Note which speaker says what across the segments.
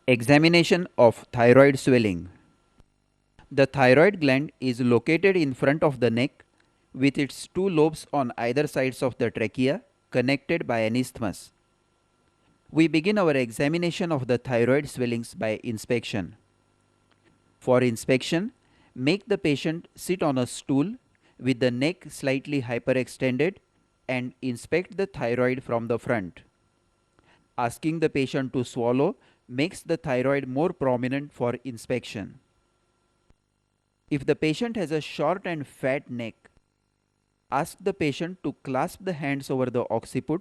Speaker 1: Examination of thyroid swelling. The thyroid gland is located in front of the neck with its two lobes on either sides of the trachea connected by an isthmus. We begin our examination of the thyroid swellings by inspection. For inspection, make the patient sit on a stool with the neck slightly hyperextended and inspect the thyroid from the front. Asking the patient to swallow makes the thyroid more prominent for inspection. If the patient has a short and fat neck, ask the patient to clasp the hands over the occiput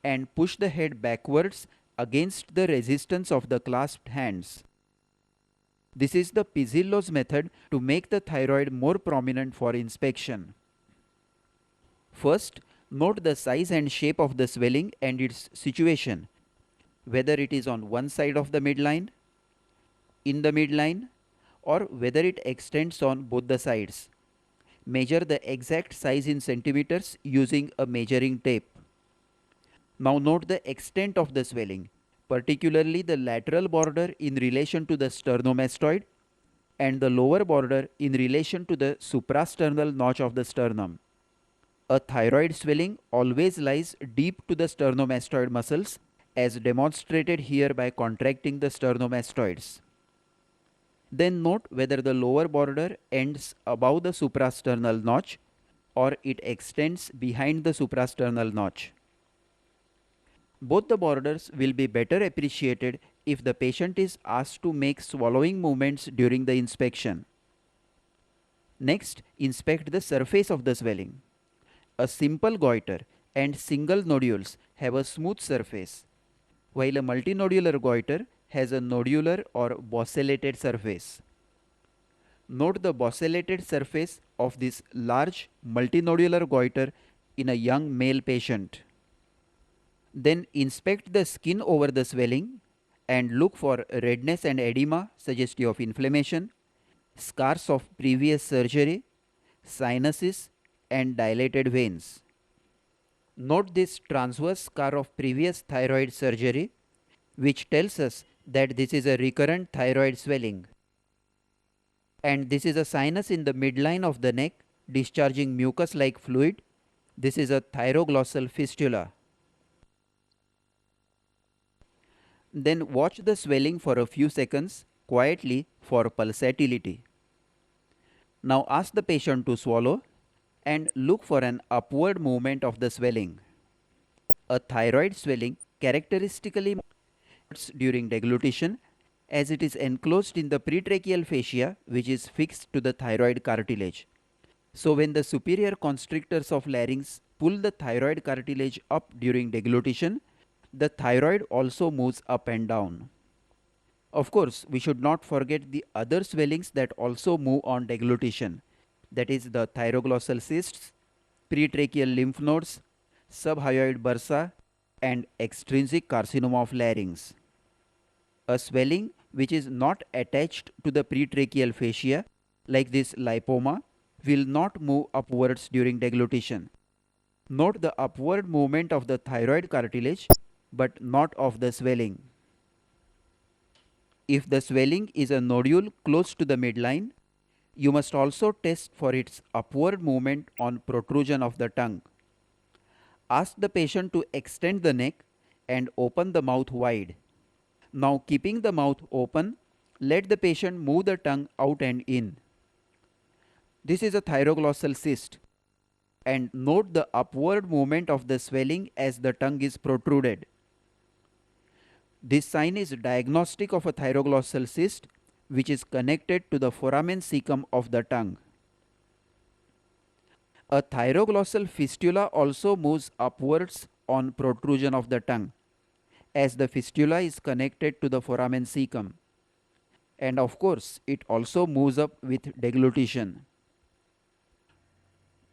Speaker 1: and push the head backwards against the resistance of the clasped hands. This is the Pizzillo's method to make the thyroid more prominent for inspection. First, note the size and shape of the swelling and its situation, whether it is on one side of the midline, in the midline, or whether it extends on both the sides. Measure the exact size in centimeters using a measuring tape. Now note the extent of the swelling, particularly the lateral border in relation to the sternomastoid and the lower border in relation to the suprasternal notch of the sternum. A thyroid swelling always lies deep to the sternomastoid muscles, as demonstrated here by contracting the sternomastoids. Then note whether the lower border ends above the suprasternal notch or it extends behind the suprasternal notch. Both the borders will be better appreciated if the patient is asked to make swallowing movements during the inspection. Next, inspect the surface of the swelling. A simple goiter and single nodules have a smooth surface, while a multinodular goiter has a nodular or bossellated surface. Note the bossellated surface of this large multinodular goiter in a young male patient. Then inspect the skin over the swelling and look for redness and edema suggestive of inflammation, scars of previous surgery, sinuses, and dilated veins. Note this transverse scar of previous thyroid surgery, which tells us that this is a recurrent thyroid swelling. And this is a sinus in the midline of the neck discharging mucus like fluid. This is a thyroglossal fistula. Then watch the swelling for a few seconds quietly for pulsatility. Now ask the patient to swallow and look for an upward movement of the swelling. A thyroid swelling characteristically during deglutition, as it is enclosed in the pretracheal fascia which is fixed to the thyroid cartilage. So when the superior constrictors of larynx pull the thyroid cartilage up during deglutition, the thyroid also moves up and down. Of course, we should not forget the other swellings that also move on deglutition, that is the thyroglossal cysts, pretracheal lymph nodes, subhyoid bursa, and extrinsic carcinoma of larynx. A swelling which is not attached to the pretracheal fascia, like this lipoma, will not move upwards during deglutition. Note the upward movement of the thyroid cartilage, but not of the swelling. If the swelling is a nodule close to the midline, you must also test for its upward movement on protrusion of the tongue. Ask the patient to extend the neck and open the mouth wide. Now, keeping the mouth open, let the patient move the tongue out and in. This is a thyroglossal cyst, and note the upward movement of the swelling as the tongue is protruded. This sign is diagnostic of a thyroglossal cyst which is connected to the foramen cecum of the tongue. A thyroglossal fistula also moves upwards on protrusion of the tongue, as the fistula is connected to the foramen cecum. And of course, it also moves up with deglutition.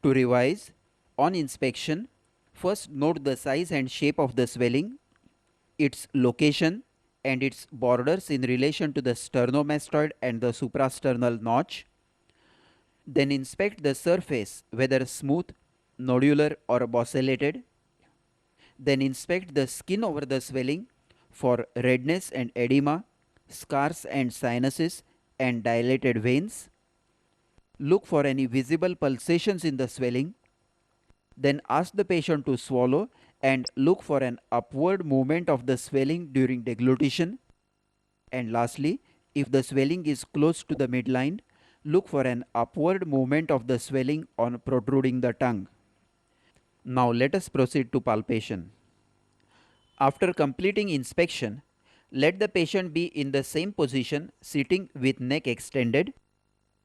Speaker 1: To revise, on inspection, first note the size and shape of the swelling, its location, and its borders in relation to the sternomastoid and the suprasternal notch. Then inspect the surface, whether smooth, nodular, or bossellated. Then inspect the skin over the swelling for redness and edema, scars and sinuses and dilated veins. Look for any visible pulsations in the swelling. Then ask the patient to swallow and look for an upward movement of the swelling during deglutition. And lastly, if the swelling is close to the midline, look for an upward movement of the swelling on protruding the tongue. Now let us proceed to palpation. After completing inspection, let the patient be in the same position sitting with neck extended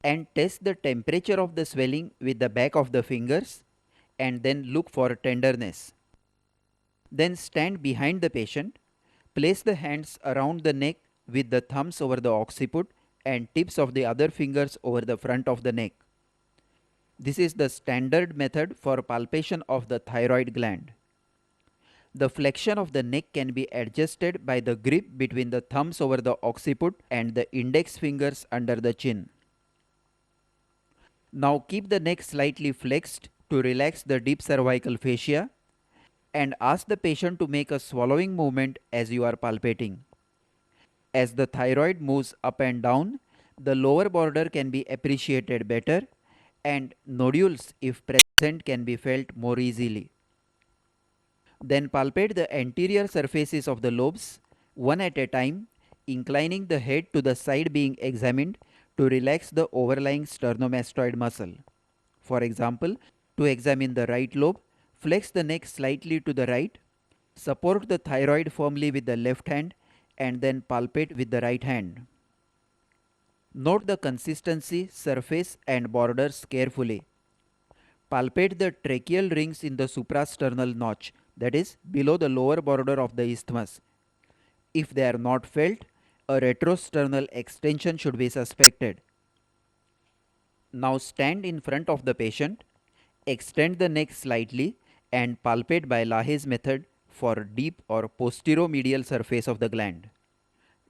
Speaker 1: and test the temperature of the swelling with the back of the fingers and then look for tenderness. Then stand behind the patient, place the hands around the neck with the thumbs over the occiput and tips of the other fingers over the front of the neck. This is the standard method for palpation of the thyroid gland. The flexion of the neck can be adjusted by the grip between the thumbs over the occiput and the index fingers under the chin. Now keep the neck slightly flexed to relax the deep cervical fascia and ask the patient to make a swallowing movement as you are palpating. As the thyroid moves up and down, the lower border can be appreciated better and nodules, if present, can be felt more easily. Then palpate the anterior surfaces of the lobes one at a time, inclining the head to the side being examined to relax the overlying sternomastoid muscle. For example, to examine the right lobe, flex the neck slightly to the right, support the thyroid firmly with the left hand and then palpate with the right hand. Note the consistency, surface and borders carefully. Palpate the tracheal rings in the suprasternal notch, that is below the lower border of the isthmus. If they are not felt, a retrosternal extension should be suspected. Now stand in front of the patient, extend the neck slightly and palpate by Lahaye's method for deep or posteromedial surface of the gland.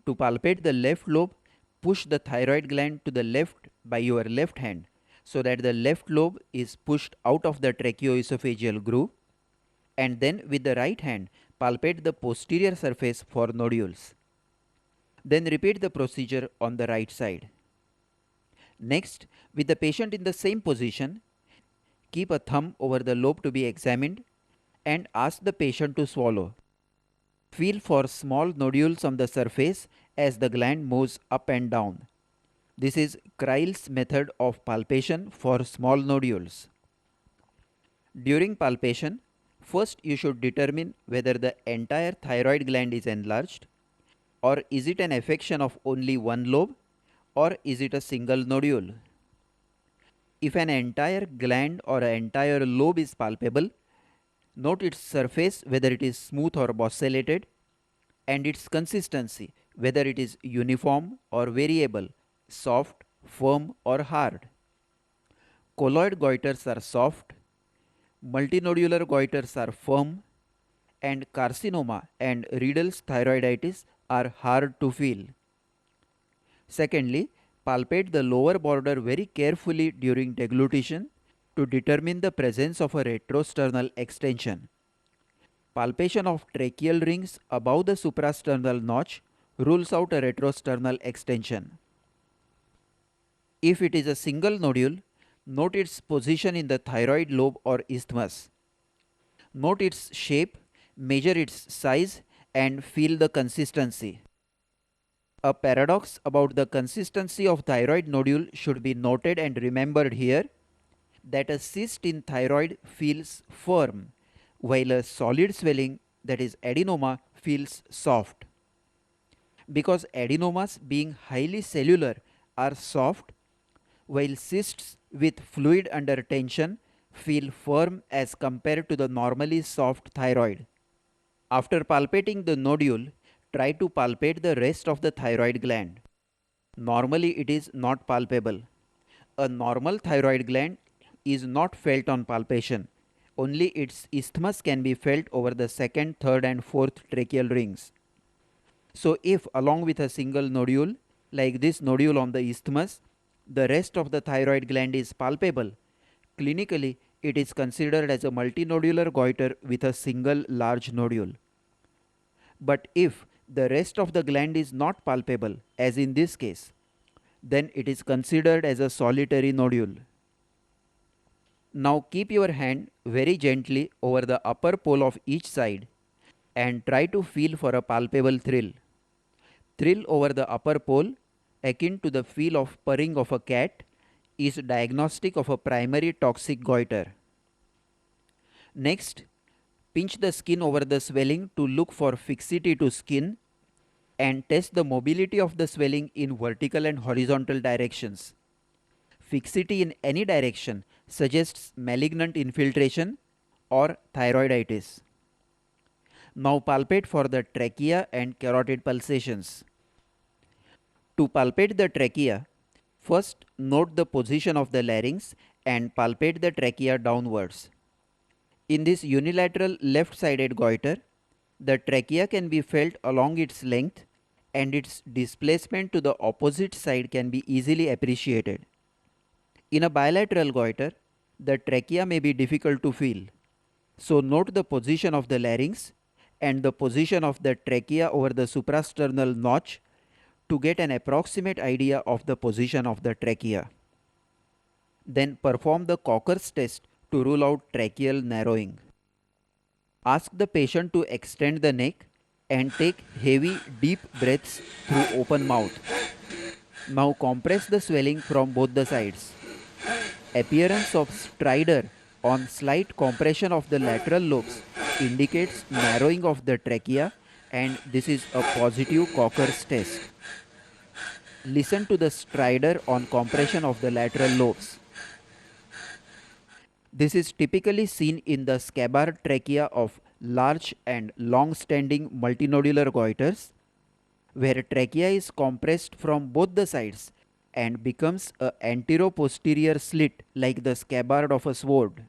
Speaker 1: To palpate the left lobe, push the thyroid gland to the left by your left hand so that the left lobe is pushed out of the tracheoesophageal groove, and then with the right hand palpate the posterior surface for nodules. Then repeat the procedure on the right side. Next, with the patient in the same position, keep a thumb over the lobe to be examined and ask the patient to swallow. Feel for small nodules on the surface as the gland moves up and down. This is Kreil's method of palpation for small nodules. During palpation, first you should determine whether the entire thyroid gland is enlarged, or is it an affection of only one lobe, or is it a single nodule. If an entire gland or an entire lobe is palpable, note its surface whether it is smooth or bosselated, and its consistency whether it is uniform or variable, soft, firm or hard. Colloid goiters are soft, multinodular goiters are firm, and carcinoma and Riedel's thyroiditis are hard to feel. Secondly, palpate the lower border very carefully during deglutition to determine the presence of a retrosternal extension. Palpation of tracheal rings above the suprasternal notch rules out a retrosternal extension. If it is a single nodule, note its position in the thyroid lobe or isthmus. Note its shape, measure its size and feel the consistency. A paradox about the consistency of thyroid nodule should be noted and remembered here, that a cyst in thyroid feels firm while a solid swelling, that is adenoma, feels soft. Because adenomas being highly cellular are soft, while cysts with fluid under tension feel firm as compared to the normally soft thyroid. After palpating the nodule, try to palpate the rest of the thyroid gland. Normally it is not palpable. A normal thyroid gland is not felt on palpation. Only its isthmus can be felt over the second, third and fourth tracheal rings. So if along with a single nodule, like this nodule on the isthmus, the rest of the thyroid gland is palpable, clinically it is considered as a multinodular goiter with a single large nodule. But if the rest of the gland is not palpable, as in this case, then it is considered as a solitary nodule. Now keep your hand very gently over the upper pole of each side and try to feel for a palpable thrill. Thrill over the upper pole, akin to the feel of purring of a cat, is diagnostic of a primary toxic goiter. Next, pinch the skin over the swelling to look for fixity to skin and test the mobility of the swelling in vertical and horizontal directions. Fixity in any direction suggests malignant infiltration or thyroiditis. Now palpate for the trachea and carotid pulsations. To palpate the trachea, first note the position of the larynx and palpate the trachea downwards. In this unilateral left-sided goiter, the trachea can be felt along its length and its displacement to the opposite side can be easily appreciated. In a bilateral goiter, the trachea may be difficult to feel. So note the position of the larynx and the position of the trachea over the suprasternal notch to get an approximate idea of the position of the trachea. Then perform the Cocker's test to rule out tracheal narrowing. Ask the patient to extend the neck and take heavy, deep breaths through open mouth. Now compress the swelling from both the sides. Appearance of stridor on slight compression of the lateral lobes indicates narrowing of the trachea, and this is a positive Cocker's test. Listen to the stridor on compression of the lateral lobes. This is typically seen in the scabbard trachea of large and long-standing multinodular goiters, where trachea is compressed from both the sides and becomes a antero-posterior slit like the scabbard of a sword.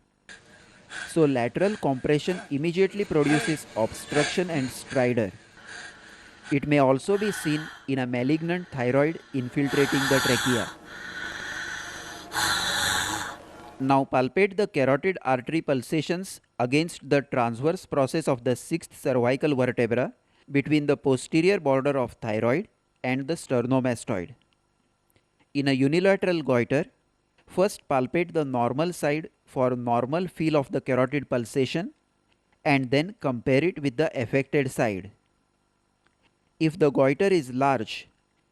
Speaker 1: So lateral compression immediately produces obstruction and stridor. It may also be seen in a malignant thyroid infiltrating the trachea. Now palpate the carotid artery pulsations against the transverse process of the sixth cervical vertebra between the posterior border of thyroid and the sternomastoid. In a unilateral goiter, first palpate the normal side for normal feel of the carotid pulsation and then compare it with the affected side. If the goiter is large,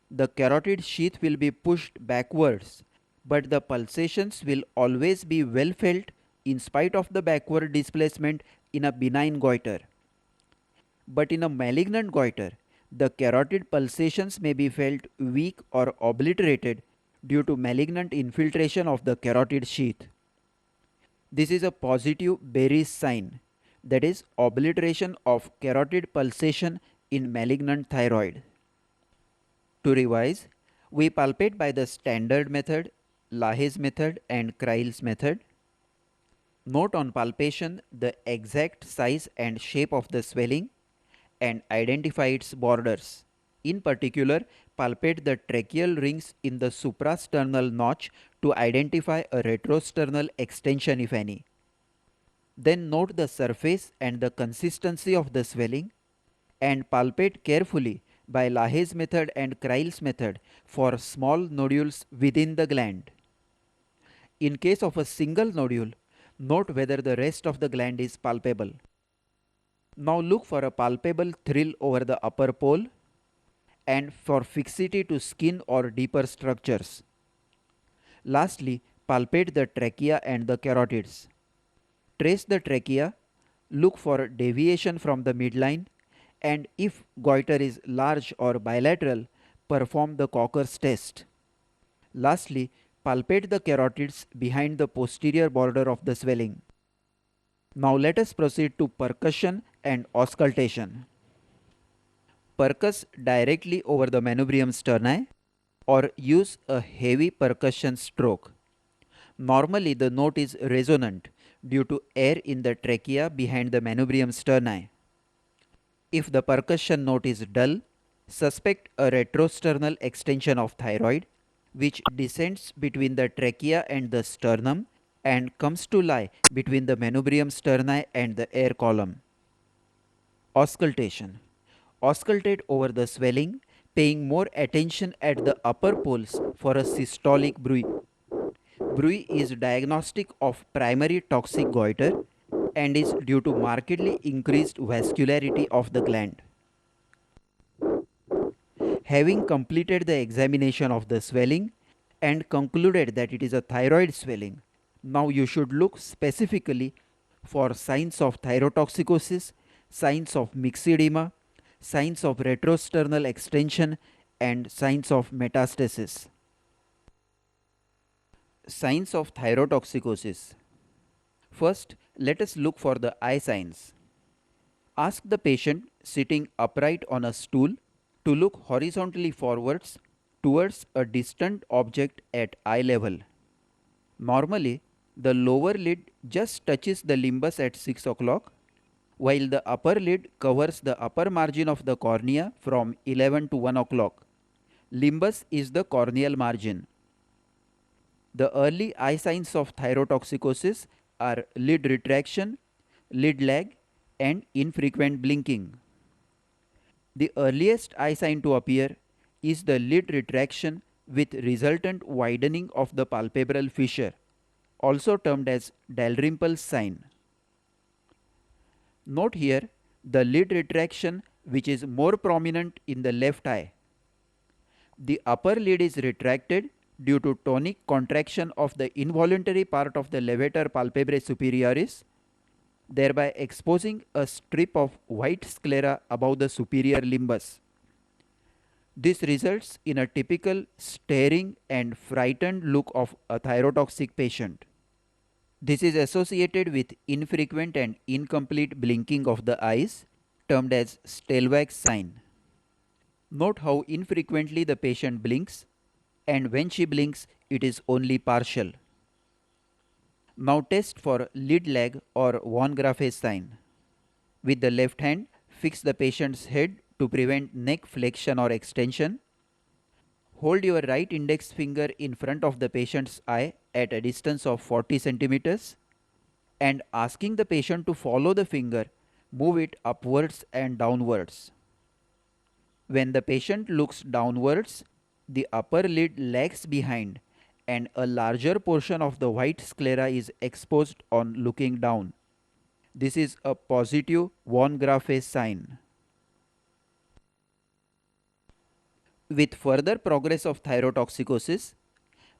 Speaker 1: the carotid sheath will be pushed backwards, but the pulsations will always be well felt in spite of the backward displacement in a benign goiter. But in a malignant goiter, the carotid pulsations may be felt weak or obliterated due to malignant infiltration of the carotid sheath. This is a positive Berry's sign, that is, obliteration of carotid pulsation in malignant thyroid. To revise, we palpate by the standard method, Lahaye's method and Kreil's method. Note on palpation the exact size and shape of the swelling and identify its borders. In particular, palpate the tracheal rings in the suprasternal notch to identify a retrosternal extension if any. Then note the surface and the consistency of the swelling and palpate carefully by Lahaye's method and Kreil's method for small nodules within the gland. In case of a single nodule, note whether the rest of the gland is palpable. Now look for a palpable thrill over the upper pole and for fixity to skin or deeper structures. Lastly, palpate the trachea and the carotids. Trace the trachea, look for deviation from the midline, and if goiter is large or bilateral, perform the Cocker's test. Lastly, palpate the carotids behind the posterior border of the swelling. Now let us proceed to percussion and auscultation. Percuss directly over the manubrium sterni or use a heavy percussion stroke. Normally the note is resonant due to air in the trachea behind the manubrium sterni. If the percussion note is dull, suspect a retrosternal extension of thyroid which descends between the trachea and the sternum and comes to lie between the manubrium sterni and the air column. Auscultation. Auscultate over the swelling, paying more attention at the upper poles for a systolic bruit. Bruit is diagnostic of primary toxic goiter and is due to markedly increased vascularity of the gland. Having completed the examination of the swelling and concluded that it is a thyroid swelling, now you should look specifically for signs of thyrotoxicosis, signs of myxedema, signs of retrosternal extension, and signs of metastasis. Signs of thyrotoxicosis. First, let us look for the eye signs. Ask the patient sitting upright on a stool to look horizontally forwards towards a distant object at eye level. Normally, the lower lid just touches the limbus at 6 o'clock, while the upper lid covers the upper margin of the cornea from 11 to 1 o'clock. Limbus is the corneal margin. The early eye signs of thyrotoxicosis are lid retraction, lid lag, and infrequent blinking. The earliest eye sign to appear is the lid retraction with resultant widening of the palpebral fissure, also termed as Dalrymple's sign. Note here the lid retraction which is more prominent in the left eye. The upper lid is retracted due to tonic contraction of the involuntary part of the levator palpebrae superioris, thereby exposing a strip of white sclera above the superior limbus. This results in a typical staring and frightened look of a thyrotoxic patient. This is associated with infrequent and incomplete blinking of the eyes, termed as Stelzach's sign. Note how infrequently the patient blinks, and when she blinks, it is only partial. Now test for lid lag or von Graff's sign. With the left hand, fix the patient's head to prevent neck flexion or extension. Hold your right index finger in front of the patient's eye at a distance of 40 centimeters and asking the patient to follow the finger, move it upwards and downwards. When the patient looks downwards, the upper lid lags behind and a larger portion of the white sclera is exposed on looking down. This is a positive von Graff's sign. With further progress of thyrotoxicosis,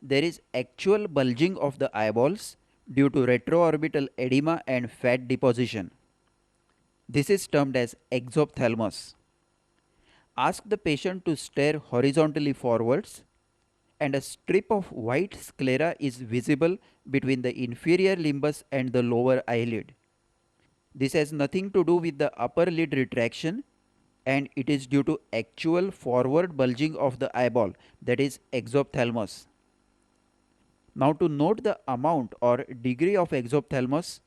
Speaker 1: there is actual bulging of the eyeballs due to retroorbital edema and fat deposition. This is termed as exophthalmos. Ask the patient to stare horizontally forwards, and a strip of white sclera is visible between the inferior limbus and the lower eyelid. This has nothing to do with the upper lid retraction, and it is due to actual forward bulging of the eyeball, that is exophthalmos. Now to note the amount or degree of exophthalmos,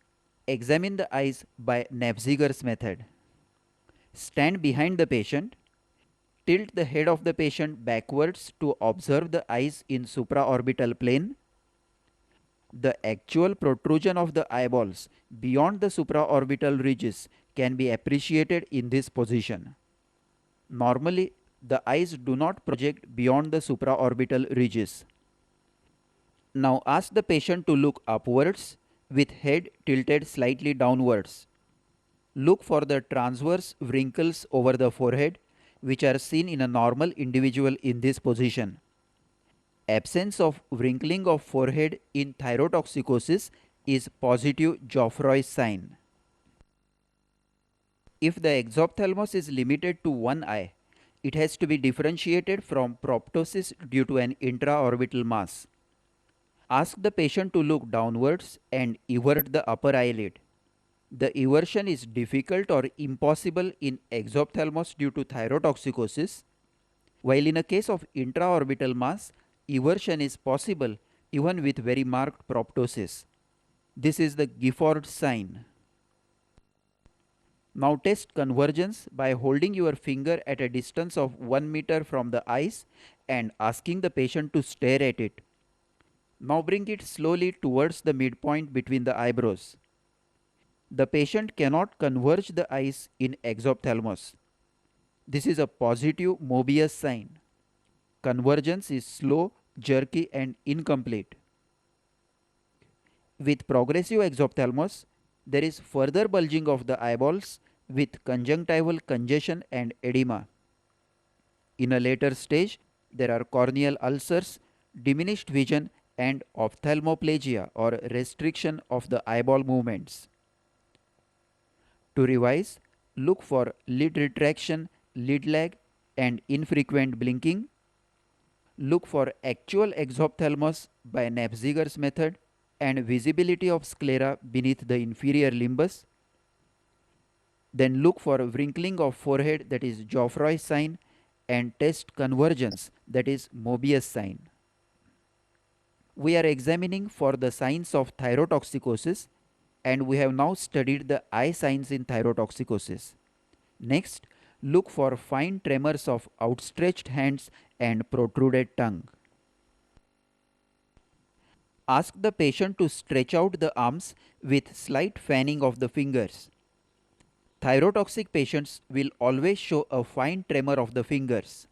Speaker 1: examine the eyes by Nafziger's method. Stand behind the patient, tilt the head of the patient backwards to observe the eyes in supraorbital plane. The actual protrusion of the eyeballs beyond the supraorbital ridges can be appreciated in this position. Normally, the eyes do not project beyond the supraorbital ridges. Now ask the patient to look upwards with head tilted slightly downwards. Look for the transverse wrinkles over the forehead which are seen in a normal individual in this position. Absence of wrinkling of forehead in thyrotoxicosis is positive Geoffroy's sign. If the exophthalmos is limited to one eye, it has to be differentiated from proptosis due to an intraorbital mass. Ask the patient to look downwards and evert the upper eyelid. The eversion is difficult or impossible in exophthalmos due to thyrotoxicosis, while in a case of intraorbital mass, eversion is possible even with very marked proptosis. This is the Gifford sign. Now test convergence by holding your finger at a distance of 1 meter from the eyes and asking the patient to stare at it. Now bring it slowly towards the midpoint between the eyebrows. The patient cannot converge the eyes in exophthalmos. This is a positive Mobius sign. Convergence is slow, jerky, and incomplete. With progressive exophthalmos, there is further bulging of the eyeballs with conjunctival congestion and edema. In a later stage, there are corneal ulcers, diminished vision, and ophthalmoplegia or restriction of the eyeball movements. To revise, look for lid retraction, lid lag, and infrequent blinking. Look for actual exophthalmos by Napziger's method and visibility of sclera beneath the inferior limbus. Then look for wrinkling of forehead, that is Geoffroy's sign, and test convergence, that is Mobius sign. We are examining for the signs of thyrotoxicosis, and we have now studied the eye signs in thyrotoxicosis. Next, look for fine tremors of outstretched hands and protruded tongue. Ask the patient to stretch out the arms with slight fanning of the fingers. Thyrotoxic patients will always show a fine tremor of the fingers.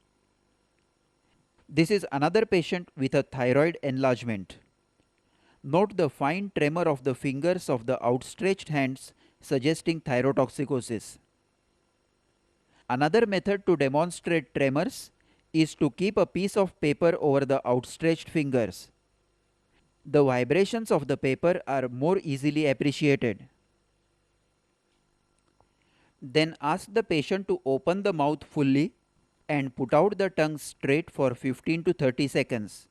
Speaker 1: This is another patient with a thyroid enlargement. Note the fine tremor of the fingers of the outstretched hands, suggesting thyrotoxicosis. Another method to demonstrate tremors is to keep a piece of paper over the outstretched fingers. The vibrations of the paper are more easily appreciated. Then ask the patient to open the mouth fully and put out the tongue straight for 15 to 30 seconds.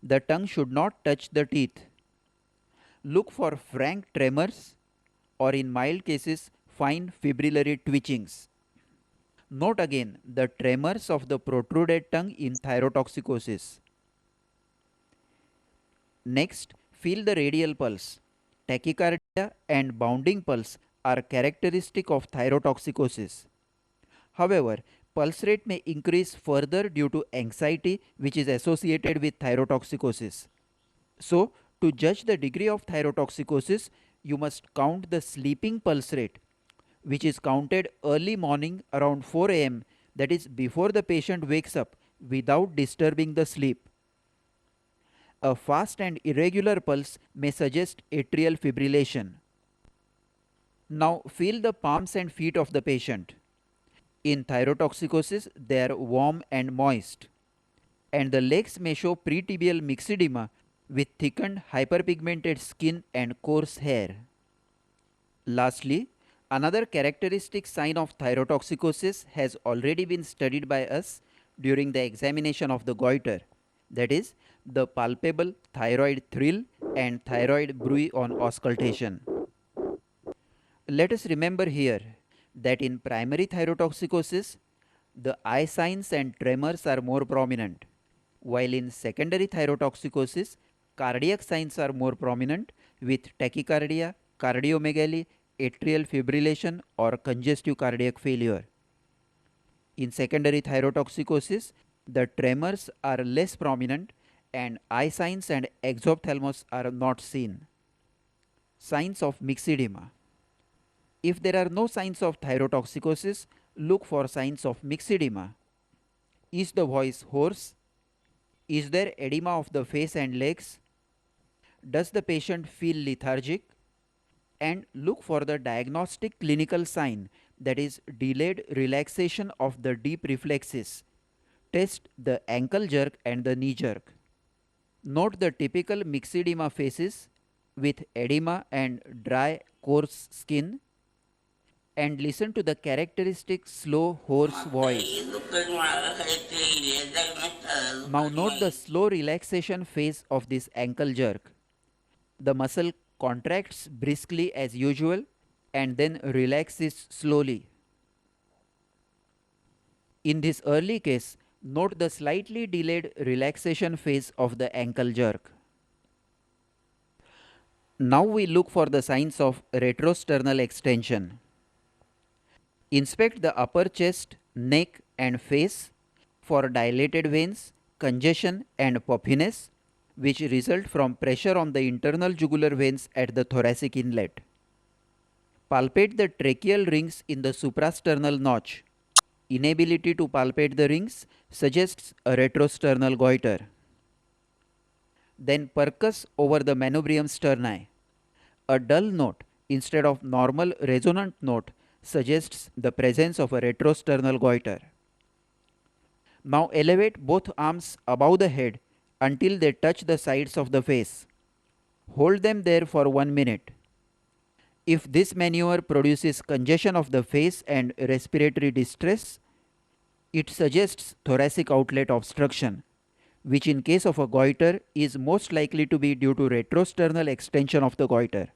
Speaker 1: The tongue should not touch the teeth. Look for frank tremors or, in mild cases, fine fibrillary twitchings. Note again the tremors of the protruded tongue in thyrotoxicosis. Next, feel the radial pulse. Tachycardia and bounding pulse are characteristic of thyrotoxicosis. However, pulse rate may increase further due to anxiety, which is associated with thyrotoxicosis. So, to judge the degree of thyrotoxicosis, you must count the sleeping pulse rate, which is counted early morning around 4 am, that is before the patient wakes up, without disturbing the sleep. A fast and irregular pulse may suggest atrial fibrillation. Now feel the palms and feet of the patient. In thyrotoxicosis, they are warm and moist, and the legs may show pretibial myxedema with thickened hyperpigmented skin and coarse hair. Lastly, another characteristic sign of thyrotoxicosis has already been studied by us during the examination of the goiter, that is, the palpable thyroid thrill and thyroid bruit on auscultation. Let us remember here that in primary thyrotoxicosis, the eye signs and tremors are more prominent, while in secondary thyrotoxicosis, cardiac signs are more prominent with tachycardia, cardiomegaly, atrial fibrillation, or congestive cardiac failure. In secondary thyrotoxicosis, the tremors are less prominent and eye signs and exophthalmos are not seen. Signs of myxedema. If there are no signs of thyrotoxicosis, look for signs of myxedema. Is the voice hoarse? Is there edema of the face and legs? Does the patient feel lethargic? And look for the diagnostic clinical sign, that is delayed relaxation of the deep reflexes. Test the ankle jerk and the knee jerk. Note the typical myxedema faces with edema and dry, coarse skin, and listen to the characteristic slow, hoarse voice. Now note the slow relaxation phase of this ankle jerk. The muscle contracts briskly as usual and then relaxes slowly. In this early case, note the slightly delayed relaxation phase of the ankle jerk. Now we look for the signs of retrosternal extension. Inspect the upper chest, neck and face for dilated veins, congestion and puffiness, which result from pressure on the internal jugular veins at the thoracic inlet. Palpate the tracheal rings in the suprasternal notch. inability to palpate the rings suggests a retrosternal goiter. Then percus over the manubrium sterni. A dull note instead of normal resonant note suggests the presence of a retrosternal goiter. Now elevate both arms above the head until they touch the sides of the face. Hold them there for 1 minute. If this maneuver produces congestion of the face and respiratory distress, it suggests thoracic outlet obstruction, which in case of a goiter is most likely to be due to retrosternal extension of the goiter.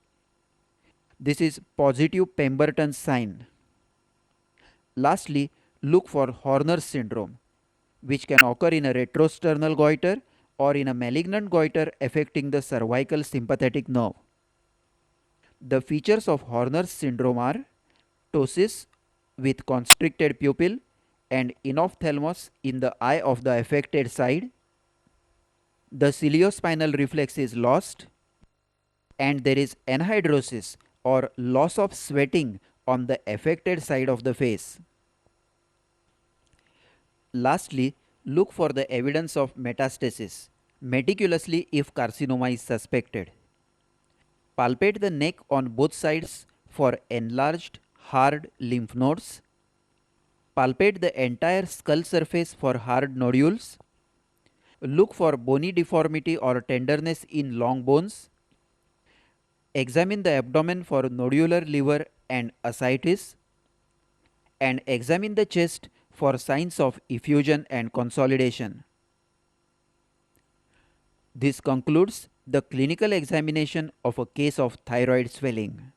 Speaker 1: This is positive Pemberton's sign. Lastly, look for Horner's syndrome, which can occur in a retrosternal goiter or in a malignant goiter affecting the cervical sympathetic nerve. The features of Horner's syndrome are ptosis with constricted pupil and enophthalmos in the eye of the affected side. The ciliospinal reflex is lost and there is anhidrosis or loss of sweating on the affected side of the face. Lastly, look for the evidence of metastasis meticulously if carcinoma is suspected. Palpate the neck on both sides for enlarged, hard lymph nodes. Palpate the entire skull surface for hard nodules. Look for bony deformity or tenderness in long bones. Examine the abdomen for nodular liver and ascites. And examine the chest for signs of effusion and consolidation. This concludes the clinical examination of a case of thyroid swelling.